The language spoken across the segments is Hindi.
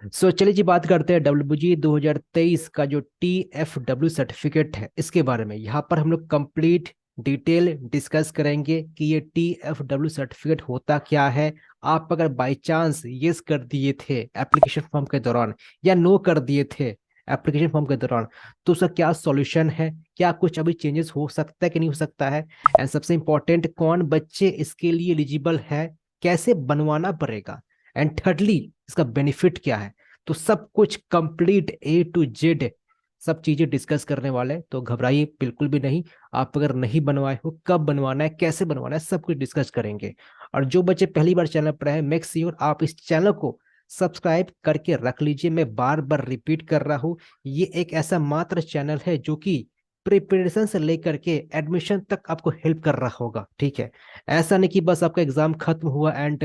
चलिए जी, बात करते हैं डब्ल्यूजी 2023 का जो TFW सर्टिफिकेट है इसके बारे में। यहाँ पर हम लोग कंप्लीट डिटेल डिस्कस करेंगे कि ये TFW सर्टिफिकेट होता क्या है। आप अगर बाई चांस यस कर दिए थे एप्लीकेशन फॉर्म के दौरान या नो कर दिए थे एप्लीकेशन फॉर्म के दौरान, तो उसका क्या सॉल्यूशन है, क्या कुछ अभी चेंजेस हो सकता है कि नहीं हो सकता है, एंड सबसे इंपॉर्टेंट कौन बच्चे इसके लिए एलिजिबल है, कैसे बनवाना पड़ेगा, एंड थर्डली इसका बेनिफिट क्या है। तो सब कुछ कंप्लीट A to Z सब चीजें डिस्कस करने वाले हैं, तो घबराइए बिल्कुल भी नहीं। आप अगर नहीं बनवाए हो, कब बनवाना है, कैसे बनवाना है, सब कुछ डिस्कस करेंगे। और जो बच्चे पहली बार चैनल पर है, मेक श्योर आप इस चैनल को सब्सक्राइब करके रख लीजिए। मैं बार बार रिपीट कर रहा हूँ, ये एक ऐसा मात्र चैनल है जो कि प्रिपरेशन से लेकर के एडमिशन तक आपको हेल्प कर रहा होगा, ठीक है। ऐसा नहीं कि बस आपका एग्जाम खत्म हुआ एंड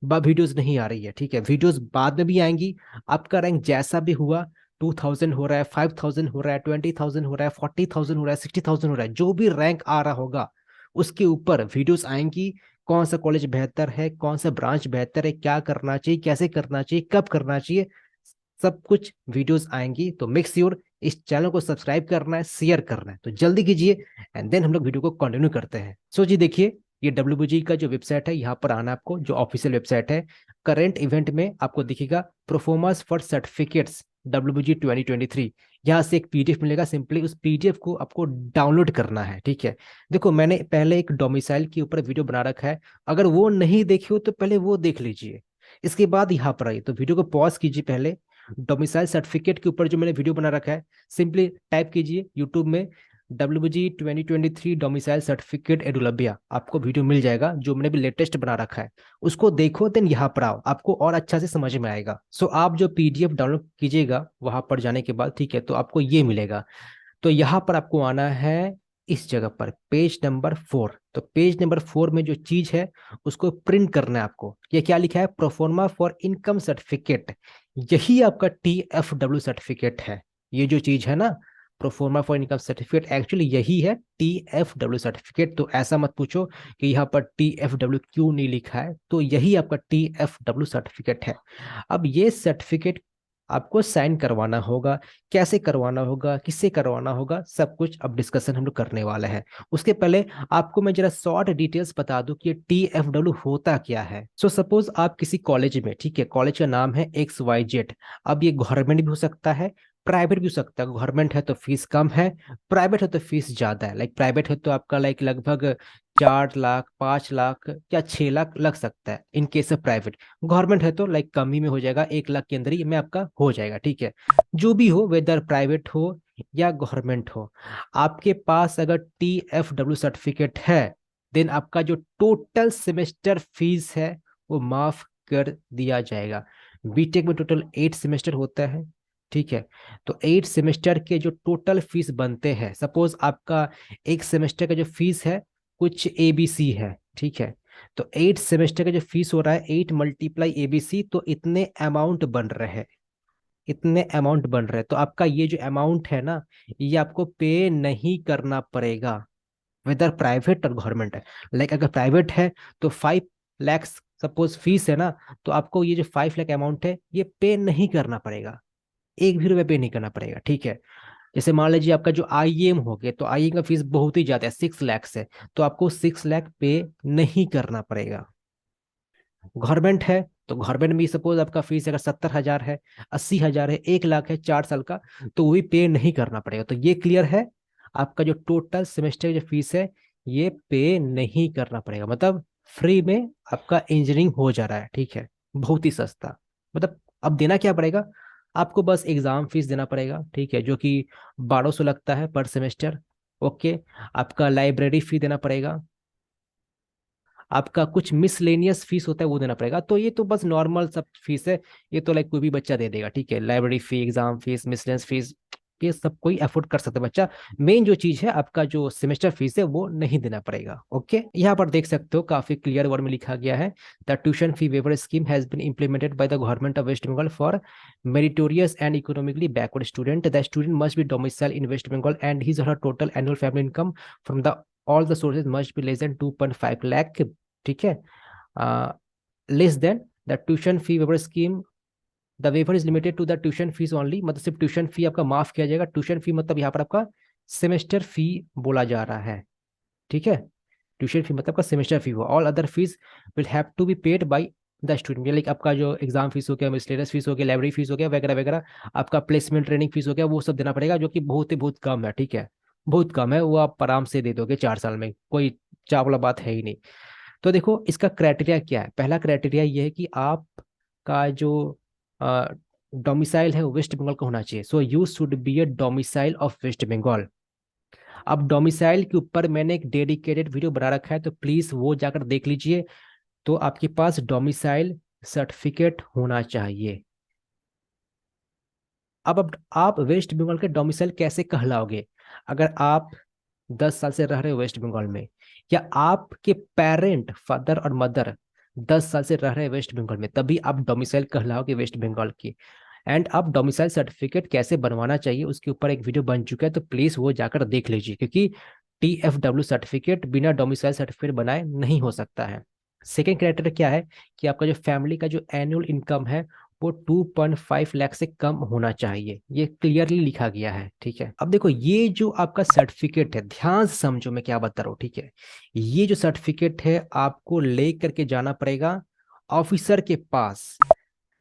वीडियोस नहीं आ रही है, ठीक है, वीडियोस बाद में भी आएंगी। आपका रैंक जैसा भी हुआ, 2000 हो रहा है, 5000 हो रहा है, 20,000 हो रहा है, 40,000 हो रहा है, 60,000 हो रहा है, जो भी रैंक आ रहा होगा उसके ऊपर वीडियोस आएंगी। कौन सा कॉलेज बेहतर है, कौन सा ब्रांच बेहतर है, क्या करना चाहिए, कैसे करना चाहिए, कब करना चाहिए, सब कुछ वीडियोस आएंगी। तो मेक श्योर इस चैनल को सब्सक्राइब करना है, शेयर करना है, तो जल्दी कीजिए। एंड देन हम लोग वीडियो को कंटिन्यू करते हैं। सो जी देखिए, ये डब्ल्यूबीजी का जो वेबसाइट है, यहाँ पर आना आपको, जो ऑफिशियल वेबसाइट है। करंट इवेंट में आपको दिखेगा परफॉर्मेंस फॉर सर्टिफिकेट्स डब्ल्यूबीजी 2023। यहाँ से एक पीडीएफ मिलेगा, सिंपली उस पीडीएफ को आपको डाउनलोड करना है, ठीक है। देखो, मैंने पहले एक डोमिसाइल के ऊपर वीडियो बना रखा है, अगर वो नहीं देखी हो तो पहले वो देख लीजिए, इसके बाद यहाँ पर आइए। तो वीडियो को पॉज कीजिए, पहले डोमिसाइल सर्टिफिकेट के ऊपर जो मैंने वीडियो बना रखा है, सिंपली टाइप कीजिए यूट्यूब में डब्ल्यूबीजी 2023 डोमिसाइल सर्टिफिकेट एडुलबिया, आपको वीडियो मिल जाएगा जो मैंने भी लेटेस्ट बना रखा है। उसको देखो, देन यहाँ पर आओ, आपको और अच्छा से समझ में आएगा। सो आप जो पीडीएफ डाउनलोड कीजिएगा वहां पर जाने के बाद, ठीक है, तो आपको ये मिलेगा। तो यहाँ पर आपको आना है, इस जगह पर पेज नंबर 4। तो पेज नंबर 4 में जो चीज है उसको प्रिंट करना है आपको। ये क्या लिखा है, प्रोफोर्मा फॉर इनकम सर्टिफिकेट। यही आपका TFW सर्टिफिकेट है। ये जो चीज है ना, proforma for income certificate, actually यही है TFW सर्टिफिकेट। तो ऐसा मत पूछो कि यहाँ पर TFW क्यों नहीं लिखा है, तो यही आपका TFW सर्टिफिकेट है। अब ये सर्टिफिकेट आपको साइन करवाना होगा। कैसे करवाना होगा, किससे करवाना होगा, सब कुछ अब डिस्कशन हम लोग करने वाले हैं। उसके पहले आपको मैं जरा शॉर्ट डिटेल्स बता दूं कि TFW होता क्या है। सो सपोज आप किसी कॉलेज में, ठीक है, कॉलेज का नाम है XYZ। अब ये गवर्नमेंट भी हो सकता है, प्राइवेट भी हो सकता है। गवर्नमेंट है तो फीस कम है, प्राइवेट है तो फीस ज्यादा है। लाइक प्राइवेट है तो आपका लाइक लगभग 4 लाख, 5 लाख या 6 लाख लग सकता है in case of private. Government है तो लाइक कम ही में हो जाएगा, 1 लाख के अंदर ही में आपका हो जाएगा, ठीक है। जो भी हो, वेदर प्राइवेट हो या गवर्नमेंट हो, आपके पास अगर TFW सर्टिफिकेट है, देन आपका जो टोटल सेमेस्टर फीस है वो माफ कर दिया जाएगा। बीटेक में टोटल 8 सेमेस्टर होता है, ठीक है। तो 8 सेमेस्टर के जो टोटल फीस बनते हैं, सपोज आपका एक सेमेस्टर का जो फीस है कुछ ABC है, ठीक है। तो 8 सेमेस्टर का जो फीस हो रहा है, 8 × ABC, तो इतने अमाउंट बन रहे हैं, इतने अमाउंट बन रहे हैं। तो आपका ये जो अमाउंट है ना, ये आपको पे नहीं करना पड़ेगा, वेदर प्राइवेट और गवर्नमेंट है। लाइक अगर प्राइवेट है तो 5 लाख सपोज फीस है ना, तो आपको ये जो 5 लाख अमाउंट है ये पे नहीं करना पड़ेगा, एक भी रुपये पे नहीं करना पड़ेगा, ठीक है। जैसे मान लीजिए आपका जो IEM हो गया, तो IEM का फीस बहुत ही ज्यादा है, 6 लाख से, तो आपको 6 लाख पे नहीं करना पड़ेगा। गवर्नमेंट है तो गवर्नमेंट में सपोज आपका फीस अगर 70,000 है, 80,000 है, 1 लाख है 4 साल का, तो वो भी पे नहीं करना पड़ेगा। तो ये क्लियर है, आपका जो टोटल सेमेस्टर की जो फीस है ये पे नहीं करना पड़ेगा, मतलब फ्री में आपका इंजीनियरिंग हो जा रहा है, ठीक है, बहुत ही सस्ता। मतलब अब देना क्या पड़ेगा, आपको बस एग्जाम फीस देना पड़ेगा, ठीक है, जो कि 1200 लगता है पर सेमेस्टर। ओके, आपका लाइब्रेरी फी देना पड़ेगा, आपका कुछ मिसलेनियस फीस होता है वो देना पड़ेगा। तो ये तो बस नॉर्मल सब फीस है, ये तो लाइक कोई भी बच्चा दे देगा, ठीक है। लाइब्रेरी फी, एग्जाम फीस, मिसलेनियस फीस, ये सब कोई अफोर्ड कर सकता है बच्चा। मेन जो चीज है आपका जो सेमेस्टर फीस है वो नहीं देना पड़ेगा। ओके, यहाँ पर देख सकते हो काफी क्लियर वर्ड में लिखा गया है, the tuition fee waiver scheme has been implemented by the government of waste Bengal for meritorious and economically backward student. The student must be domicile in west Bengal and his or her total annual family income from the all the sources must be less than 2.5 lakh, ठीक है। Less than the tuition fee waiver scheme, the waiver is limited to the tuition fees only, मतलब सिर्फ ट्यूशन फी आपका माफ किया जाएगा। ट्यूशन फी मतलब यहाँ पर आपका सेमेस्टर फी बोला जा रहा है, ठीक है। ट्यूशन फी मतलब का सेमेस्टर फी हुआ। All other fees will have to be paid by the student, like आपका जो एग्जाम फीस हो गया, मिसलेनियस फीस हो गया, लाइब्रेरी फीस हो गया, वगैरह वगैरह, आपका प्लेसमेंट ट्रेनिंग फीस हो गया, वो सब देना पड़ेगा, जो कि बहुत ही बहुत कम है, ठीक है। बहुत कम है, वो आप आराम से दे दोगे 4 साल में, कोई चाप वाला बात है ही नहीं। तो देखो इसका क्राइटेरिया क्या है। पहला क्राइटेरिया ये है कि आपका जो डोमिसाइल है वो वेस्ट बंगाल का होना चाहिए। So you should be a domicile of waste Bengal. अब डोमिसाइल के ऊपर मैंने एक डेडिकेटेड वीडियो बना रखा है, तो प्लीज वो जाकर देख लीजिए। तो आपके पास डोमिसाइल सर्टिफिकेट होना चाहिए। अब आप वेस्ट बंगाल के डोमिसाइल कैसे कहलाओगे? अगर आप 10 साल से रह रहे हो वेस्ट बंगाल में, या आपके पेरेंट फादर और मदर 10 साल से रह रहे हैं वेस्ट बंगाल में, तभी आप डोमिसाइल कहलाओगे वेस्ट बंगाल की। एंड आप डोमिसाइल सर्टिफिकेट कैसे बनवाना चाहिए उसके ऊपर एक वीडियो बन चुका है, तो प्लीज वो जाकर देख लीजिए, क्योंकि TFW सर्टिफिकेट बिना डोमिसाइल सर्टिफिकेट बनाए नहीं हो सकता है। सेकेंड क्राइटेरिया क्या है कि आपका जो फैमिली का जो एनुअल इनकम है वो 2.5 लाख से कम होना चाहिए, ये क्लियरली लिखा गया है, ठीक है। अब देखो ये जो आपका सर्टिफिकेट है, ध्यान से समझो मैं क्या बता रहा हूँ, ठीक है। ये जो सर्टिफिकेट है आपको ले करके जाना पड़ेगा ऑफिसर के पास,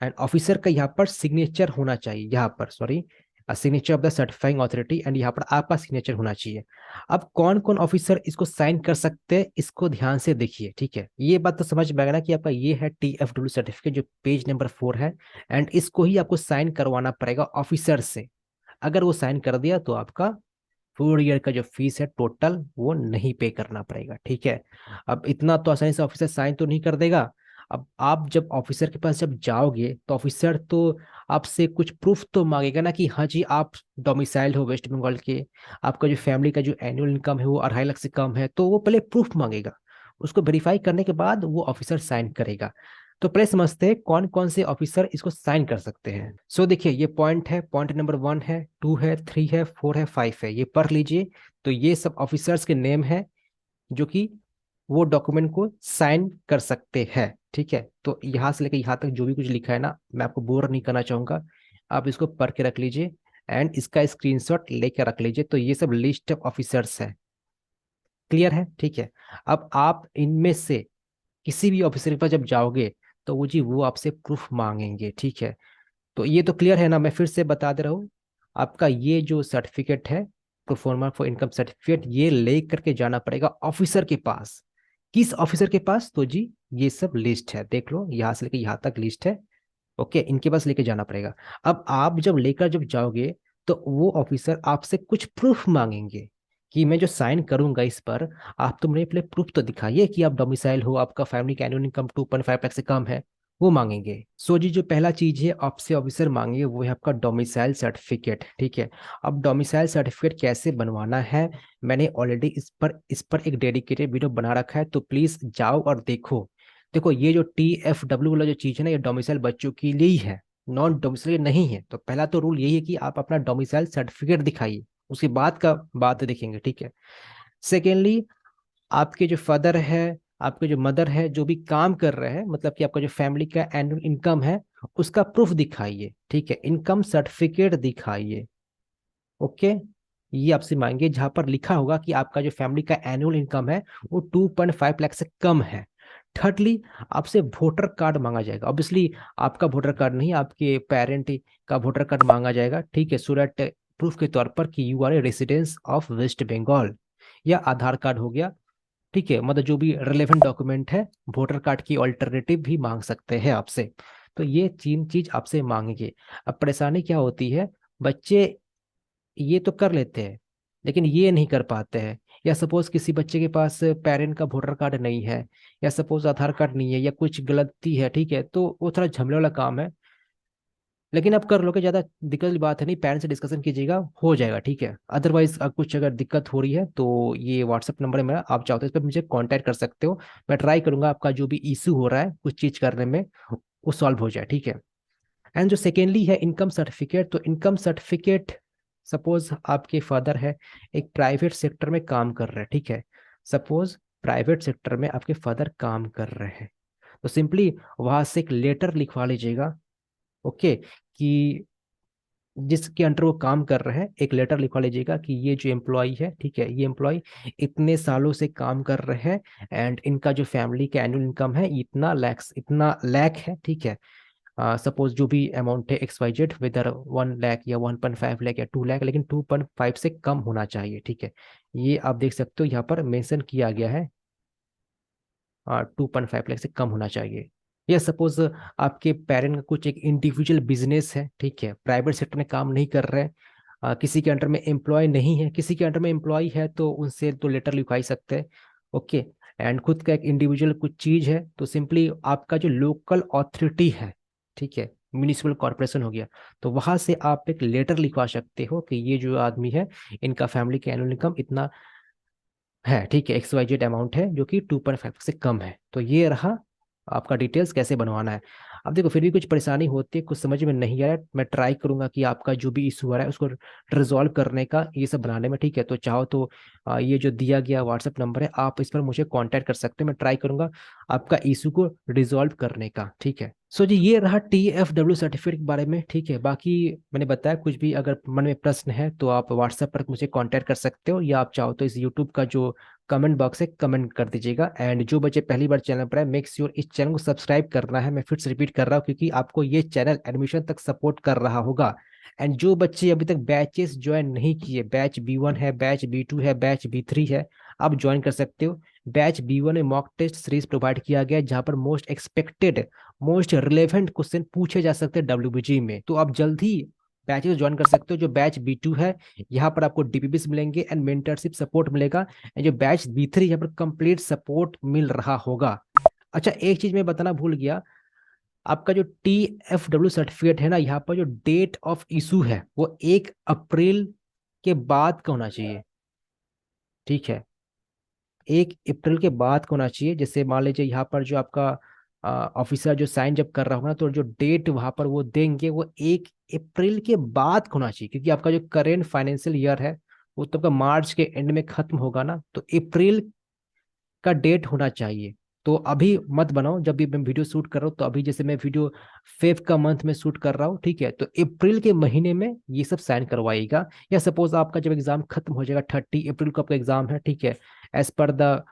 एंड ऑफिसर का यहाँ पर सिग्नेचर होना चाहिए, यहाँ पर sorry, signature of the certifying authority, and यहाँ पर आपका सिग्नेचर होना चाहिए। अब कौन कौन ऑफिसर इसको साइन कर सकते हैं, इसको ध्यान से देखिए, ठीक है। ये बात तो समझ में आएगा ना कि आपका ये है TFW सर्टिफिकेट जो पेज नंबर 4 है, एंड इसको ही आपको साइन करवाना पड़ेगा ऑफिसर से। अगर वो साइन कर दिया तो आपका 4 ईयर का जो फीस है टोटल वो नहीं पे करना पड़ेगा, ठीक है। अब इतना तो आसानी से ऑफिसर साइन तो नहीं कर देगा। अब आप जब ऑफिसर के पास जब जाओगे तो ऑफिसर तो आपसे कुछ प्रूफ तो मांगेगा ना, कि हाँ जी आप डोमिसाइल्ड हो वेस्ट बंगाल के, आपका जो फैमिली का जो एनुअल इनकम है वो 2.5 लाख से कम है, तो वो पहले प्रूफ मांगेगा। उसको वेरीफाई करने के बाद वो ऑफिसर साइन करेगा। तो पहले समझते हैं कौन कौन से ऑफिसर इसको साइन कर सकते हैं। सो देखिए ये पॉइंट है, पॉइंट नंबर 1 है, 2 है, 3 है, 4 है, 5 है, ये पढ़ लीजिए। तो ये सब ऑफिसर्स के नेम है जो कि वो डॉक्यूमेंट को साइन कर सकते हैं, ठीक है। तो यहाँ से लेकर यहाँ तक जो भी कुछ लिखा है ना, मैं आपको बोर नहीं करना चाहूंगा, आप इसको पढ़ के रख लीजिए, एंड इसका स्क्रीनशॉट लेकर रख लीजिए। तो ये सब लिस्ट ऑफ ऑफिसर्स है, क्लियर है, ठीक है। अब आप इनमें से किसी भी ऑफिसर के पास जब जाओगे तो वो जी वो आपसे प्रूफ मांगेंगे, ठीक है। तो ये तो क्लियर है ना, मैं फिर से बता दे रहा हूँ। आपका ये जो सर्टिफिकेट है, प्रोफोर्मा फॉर इनकम सर्टिफिकेट, ये ले करके जाना पड़ेगा ऑफिसर के पास। किस ऑफिसर के पास? तो जी ये सब लिस्ट है, देख लो यहाँ से लेके यहाँ तक लिस्ट है, ओके, इनके पास लेके जाना पड़ेगा। अब आप जब लेकर जब जाओगे तो वो ऑफिसर आपसे कुछ प्रूफ मांगेंगे कि मैं जो साइन करूंगा इस पर, आप तो मुझे पहले प्रूफ तो दिखाइए कि आप डोमिसाइल हो, आपका फैमिली का एनुअल इनकम 2.5 लाख से कम है, वो मांगेंगे। सो जी जो पहला चीज है आपसे ऑफिसर मांगेंगे वो है आपका डोमिसाइल सर्टिफिकेट, ठीक है। अब डोमिसाइल सर्टिफिकेट कैसे बनवाना है, मैंने ऑलरेडी इस पर एक डेडिकेटेड वीडियो बना रखा है, तो प्लीज जाओ और देखो। देखो ये जो TFW वाला जो चीज है ना, ये डोमिसाइल बच्चों के लिए ही है, नॉन डोमिसाइल नहीं है। तो पहला तो रूल यही है कि आप अपना डोमिसाइल सर्टिफिकेट दिखाइए, उसके बाद का बात देखेंगे, ठीक है। सेकेंडली, आपके जो फादर है, आपके जो मदर है, जो भी काम कर रहे हैं, मतलब कि आपका जो फैमिली का एनुअल इनकम है उसका प्रूफ दिखाइए, ठीक है, इनकम सर्टिफिकेट दिखाइए, ओके। ये आपसे मांगे जहां पर लिखा होगा कि आपका जो फैमिली का एनुअल इनकम है वो 2.5 लाख से कम है। थर्डली, आपसे वोटर कार्ड मांगा जाएगा, ऑब्वियसली आपका वोटर कार्ड नहीं, आपके पेरेंट का वोटर कार्ड मांगा जाएगा, ठीक है, सो दैट प्रूफ के तौर पर कि you are a residence of waste Bengal. या आधार कार्ड हो गया, ठीक है, मतलब जो भी रिलेवेंट डॉक्यूमेंट है, वोटर कार्ड की ऑल्टरनेटिव भी मांग सकते हैं आपसे। तो ये 3 चीज आपसे मांगेंगे। अब परेशानी क्या होती है, बच्चे ये तो कर लेते हैं लेकिन ये नहीं कर पाते हैं। या सपोज किसी बच्चे के पास पेरेंट का वोटर कार्ड नहीं है, या सपोज आधार कार्ड नहीं है, या कुछ गलती है, ठीक है, तो वो थोड़ा झमेले वाला काम है। लेकिन आप कर लोगे, ज्यादा दिक्कत वाली बात है नहीं, पेरेंट्स से डिस्कशन कीजिएगा, हो जाएगा, ठीक है। अदरवाइज कुछ अगर दिक्कत हो रही है तो ये व्हाट्सअप नंबर है मेरा, आप चाहो तो इस पर मुझे कांटेक्ट कर सकते हो। मैं ट्राई करूंगा आपका जो भी इशू हो रहा है कुछ चीज करने में वो सॉल्व हो जाए, ठीक है। एंड जो सेकेंडली है इनकम सर्टिफिकेट, तो इनकम सर्टिफिकेट, सपोज आपके फादर है, एक प्राइवेट सेक्टर में काम कर रहे हैं, ठीक है। सपोज प्राइवेट सेक्टर में आपके फादर काम कर रहे हैं, तो सिंपली वहां से एक लेटर लिखवा लीजिएगा ओके, कि जिसके अंडर वो काम कर रहे हैं, एक लेटर लिखवा लीजिएगा कि ये जो एम्प्लॉय है, ठीक है, ये एम्प्लॉय इतने सालों से काम कर रहे हैं, एंड इनका जो फैमिली का एनुअल इनकम है इतना लाख है, ठीक है। सपोज जो भी अमाउंट है XYZ, वेदर 1 लाख या 1.5 लाख या 2 लाख, लेकिन 2.5 से कम होना चाहिए, ठीक है। ये आप देख सकते हो यहाँ पर मेंशन किया गया है, 2.5 लाख से कम होना चाहिए। या सपोज आपके पेरेंट का कुछ एक इंडिविजुअल बिजनेस है, ठीक है, प्राइवेट सेक्टर में काम नहीं कर रहे हैं, किसी के अंडर में एम्प्लॉय नहीं है, किसी के अंडर में एम्प्लॉय है तो उनसे तो लेटर लिखवा ही सकते हैं। ओके, एंड खुद का एक इंडिविजुअल कुछ चीज है तो सिंपली आपका जो लोकल अथॉरिटी है, ठीक है, म्यूनिसिपल कॉर्पोरेशन हो गया, तो वहां से आप एक लेटर लिखवा सकते हो कि ये जो आदमी है, इनका फैमिली का एनुअल इनकम इतना है, ठीक है, XYZ अमाउंट है जो कि 2.5 से कम है। तो ये रहा आपका डिटेल्स कैसे बनवाना है। अब देखो, फिर भी कुछ परेशानी होती है, कुछ समझ में नहीं आ रहा है, मैं ट्राई करूंगा कि आपका जो भी इशू आ रहा है उसको रिजॉल्व करने का, ये सब बनाने में, ठीक है। तो चाहो तो ये जो दिया गया व्हाट्सएप नंबर है, आप इस पर मुझे कांटेक्ट कर सकते हैं, मैं ट्राई करूंगा आपका इशू को रिजॉल्व करने का, ठीक है। सो जी, ये रहा TFW सर्टिफिकेट के बारे में, ठीक है। बाकी मैंने बताया, कुछ भी अगर मन में प्रश्न है तो आप व्हाट्सएप पर मुझे कांटेक्ट कर सकते हो, या आप चाहो तो इस यूट्यूब का जो कमेंट बॉक्स है कमेंट कर दीजिएगा। एंड जो बच्चे पहली बार चैनल पर है, मेक श्योर इस चैनल को सब्सक्राइब करना है, मैं फिर से रिपीट कर रहा हूँ, क्योंकि आपको ये चैनल एडमिशन तक सपोर्ट कर रहा होगा। एंड जो बच्चे अभी तक बैचेस ज्वाइन नहीं किए, बैच B1 है, बैच B2 है, बैच B3 है, आप ज्वाइन कर सकते हो। बैच B1 में मॉक टेस्ट सीरीज प्रोवाइड किया गया है, जहां पर most expected, most relevant question पूछे जा सकते हैं WBG में, तो आप जल्द ही बैचेस ज्वाइन कर सकते हो। जो बैच B2 है, यहाँ पर आपको DPPs मिलेंगे एंड मेंटरशिप सपोर्ट मिलेगा। एंड जो बैच B3, यहाँ पर कंप्लीट सपोर्ट मिल रहा होगा। अच्छा, एक चीज मैं बताना भूल गया, आपका जो TFW सर्टिफिकेट है ना, यहाँ पर जो डेट ऑफ इशू है वो 1 अप्रैल के बाद का होना चाहिए, ठीक है। 1 अप्रैल के बाद का होना चाहिए। जैसे मान लीजिए यहाँ पर जो आपका ऑफिसर जो साइन जब कर रहा होगा ना, तो जो डेट वहां पर वो देंगे वो 1 अप्रैल के बाद का होना चाहिए, क्योंकि आपका जो करेंट फाइनेंशियल ईयर है वो तो आपका मार्च के एंड में खत्म होगा ना, तो अप्रैल का डेट होना चाहिए। तो अभी मत बनाओ, जब भी मैं वीडियो शूट कर रहा हूँ, तो अभी जैसे मैं वीडियो फेब का मंथ में शूट कर रहा हूँ, ठीक है, तो अप्रैल के महीने में ये सब साइन करवाइएगा। या सपोज आपका जब एग्जाम खत्म हो जाएगा, 30 अप्रैल को आपका एग्जाम है, ठीक है, एज पर द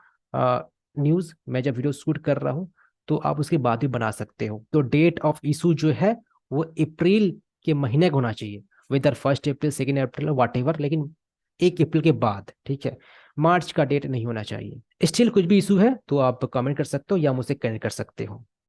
न्यूज, मैं जब वीडियो शूट कर रहा हूँ, तो आप उसके बाद भी बना सकते हो। तो डेट ऑफ इशू जो है वो अप्रैल के महीने का होना चाहिए, वेदर 1 अप्रैल, 2 अप्रैल, वाट एवर, लेकिन 1 अप्रैल के बाद, ठीक है। मार्च का डेट नहीं होना चाहिए। स्टिल कुछ भी इशू है तो आप कमेंट कर सकते हो या मुझसे कनेक्ट कर सकते हो।